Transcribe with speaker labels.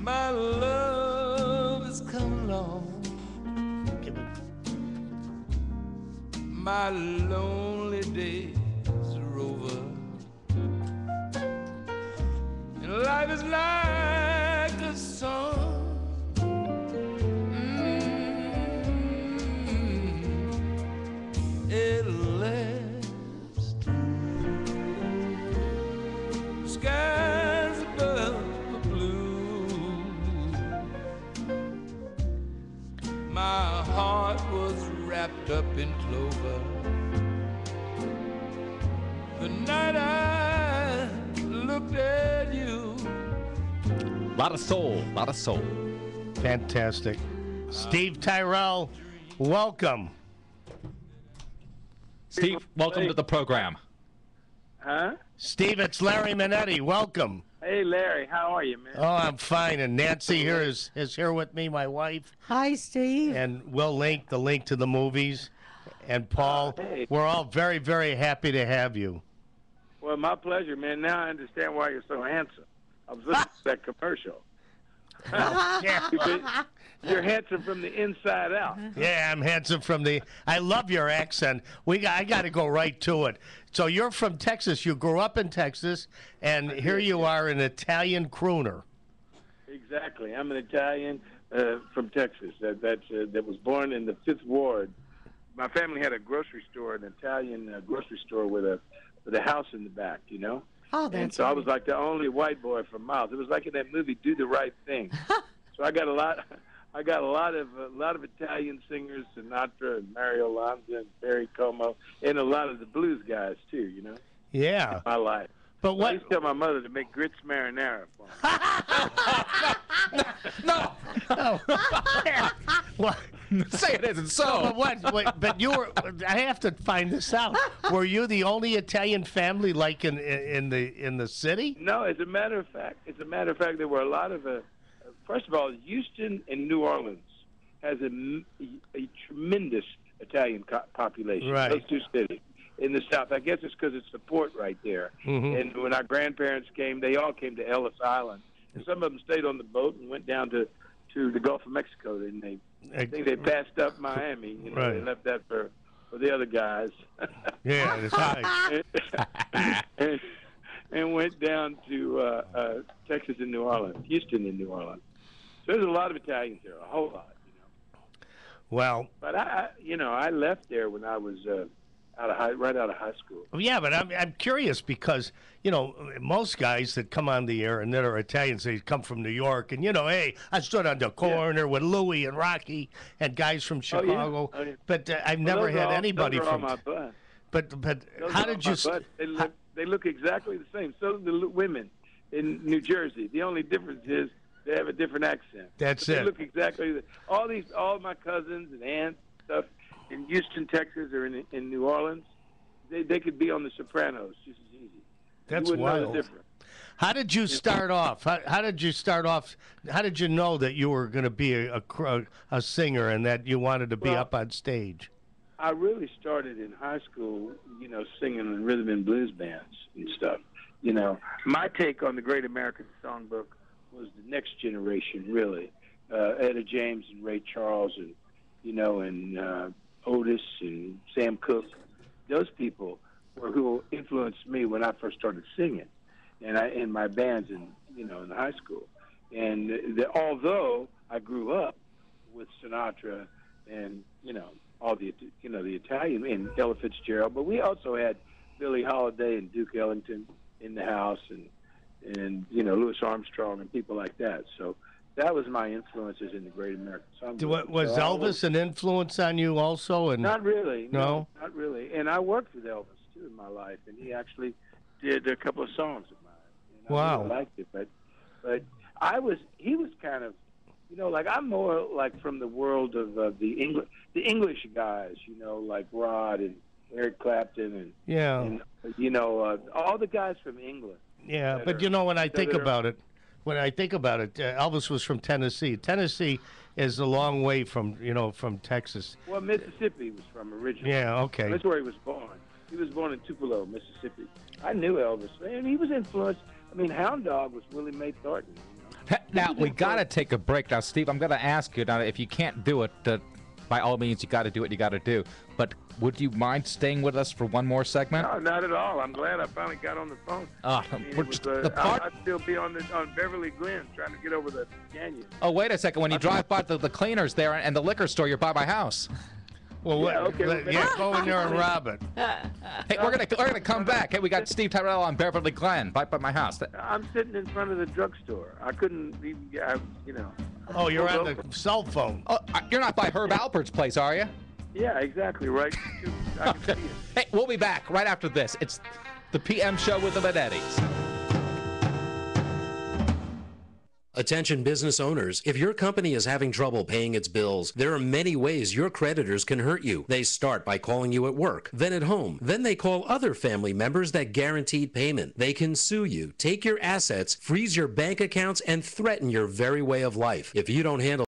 Speaker 1: My love has come along. My lonely days are over, and life is like a song. It'll last. The skies above are blue. My heart was wrapped up in clover the night I looked at you.
Speaker 2: A lot of soul, a lot of soul.
Speaker 3: Fantastic. Steve Tyrell, welcome.
Speaker 2: Steve, welcome to the program.
Speaker 4: Huh?
Speaker 3: Steve, it's Larry Manetti. Welcome.
Speaker 4: Hey, Larry. How are you, man?
Speaker 3: Oh, I'm fine. And Nancy here is here with me, my wife.
Speaker 5: Hi, Steve.
Speaker 3: And we'll link the link to the movies. And Paul,
Speaker 4: Hey.
Speaker 3: we're all very, very happy to have you.
Speaker 4: Well, my pleasure, man. Now I understand why you're so handsome. I was listening to that commercial. You're handsome from the inside out.
Speaker 3: Yeah, I'm handsome from the. I love your accent. I got to go right to it. So you're from Texas. You grew up in Texas, and here you are, an Italian crooner.
Speaker 4: Exactly. I'm an Italian from Texas that was born in the 5th Ward. My family had a grocery store, an Italian grocery store with a house in the back, you know.
Speaker 5: Oh, that's
Speaker 4: and so I was like the only white boy for miles. It was like in that movie, Do the Right Thing. So I got a lot of Italian singers, Sinatra and Mario Lanza and Barry Como, and a lot of the blues guys too. You know.
Speaker 3: Yeah.
Speaker 4: In my life.
Speaker 3: But
Speaker 4: I used to tell my mother to make grits marinara for me.
Speaker 2: No.
Speaker 3: What?
Speaker 2: Say it isn't so.
Speaker 3: No, but what? But you were. I have to find this out. Were you the only Italian family like in the city?
Speaker 4: No, as a matter of fact, there were a lot of. First of all, Houston and New Orleans has a tremendous Italian population.
Speaker 3: Right.
Speaker 4: Those two cities in the South. I guess it's because it's the port right there.
Speaker 3: Mm-hmm.
Speaker 4: And when our grandparents came, they all came to Ellis Island, and some of them stayed on the boat and went down to the Gulf of Mexico. And I think they passed up Miami. You know,
Speaker 3: Right.
Speaker 4: They left that for the other guys.
Speaker 3: Yeah, that's right.
Speaker 4: and went down to Texas and New Orleans, Houston and New Orleans. So there's a lot of Italians there, a whole lot, you know.
Speaker 3: Well,
Speaker 4: But I left there when I was right out of high school.
Speaker 3: yeah, but I'm curious because most guys that come on the air and that are Italians, they come from New York, and hey, I stood on the corner with Louie and Rocky and guys from Chicago.
Speaker 4: Oh, yeah.
Speaker 3: But I've never had anybody
Speaker 4: those are
Speaker 3: from.
Speaker 4: all my butt.
Speaker 3: But
Speaker 4: Those
Speaker 3: how
Speaker 4: are
Speaker 3: did
Speaker 4: all
Speaker 3: you?
Speaker 4: my butt. They look exactly the same. So do the women in New Jersey. The only difference is they have a different accent.
Speaker 3: That's
Speaker 4: They
Speaker 3: it.
Speaker 4: look exactly all my cousins and aunts and stuff in Houston, Texas, or in New Orleans. They could be on The Sopranos just as easy.
Speaker 3: That's
Speaker 4: you wouldn't know the
Speaker 3: wild.
Speaker 4: difference.
Speaker 3: How did you start off? How did you start off? How did you know that you were going to be a singer and that you wanted to be up on stage?
Speaker 4: I really started in high school, singing in rhythm and blues bands and stuff. My take on the Great American Songbook was the next generation, really. Etta James and Ray Charles and Otis and Sam Cooke. Those people were who influenced me when I first started singing, and in my bands in high school. And although I grew up with Sinatra and all the Italian and Ella Fitzgerald, but we also had Billie Holiday and Duke Ellington in the house, and Louis Armstrong and people like that. So that was my influences in the Great American Songbook.
Speaker 3: Was Elvis an influence on you also? And
Speaker 4: Not really.
Speaker 3: No?
Speaker 4: Not really. And I worked with Elvis too in my life, and he actually did a couple of songs of mine. And I really liked it, but he was kind of, like I'm more like from the world of the English guys, like Rod and Eric Clapton and all the guys from England.
Speaker 3: Yeah, but when I think about it, Elvis was from Tennessee. Tennessee is a long way from Texas.
Speaker 4: Well, Mississippi was from originally.
Speaker 3: Yeah, okay.
Speaker 4: That's where he was born. He was born in Tupelo, Mississippi. I knew Elvis, and he was influenced. I mean, Hound Dog was Willie Mae Thornton.
Speaker 2: Now, we got to take a break. Now, Steve, I'm going to ask you, now, if you can't do it, by all means, you got to do what you got to do. But would you mind staying with us for one more segment?
Speaker 4: No, not at all. I'm glad I finally got on the phone. I'd still be on Beverly Glen trying to get over the canyon.
Speaker 2: Oh, wait a second. When you drive by the cleaners there and the liquor store, you're by my house.
Speaker 3: Well, go in there and rob it.
Speaker 2: Hey, we're gonna come back. Hey, we got Steve Tyrell on Beverly Glen, by my house.
Speaker 4: I'm sitting in front of the drugstore. I couldn't even,
Speaker 3: Oh, you're on the cell phone.
Speaker 2: Oh, you're not by Herb Alpert's place, are you?
Speaker 4: Yeah, exactly, right. I can see it.
Speaker 2: Hey, we'll be back right after this. It's the PM show with the Manettis.
Speaker 5: Attention business owners, if your company is having trouble paying its bills, there are many ways your creditors can hurt you. They start by calling you at work, then at home. Then they call other family members that guaranteed payment. They can sue you, take your assets, freeze your bank accounts, and threaten your very way of life. If you don't handle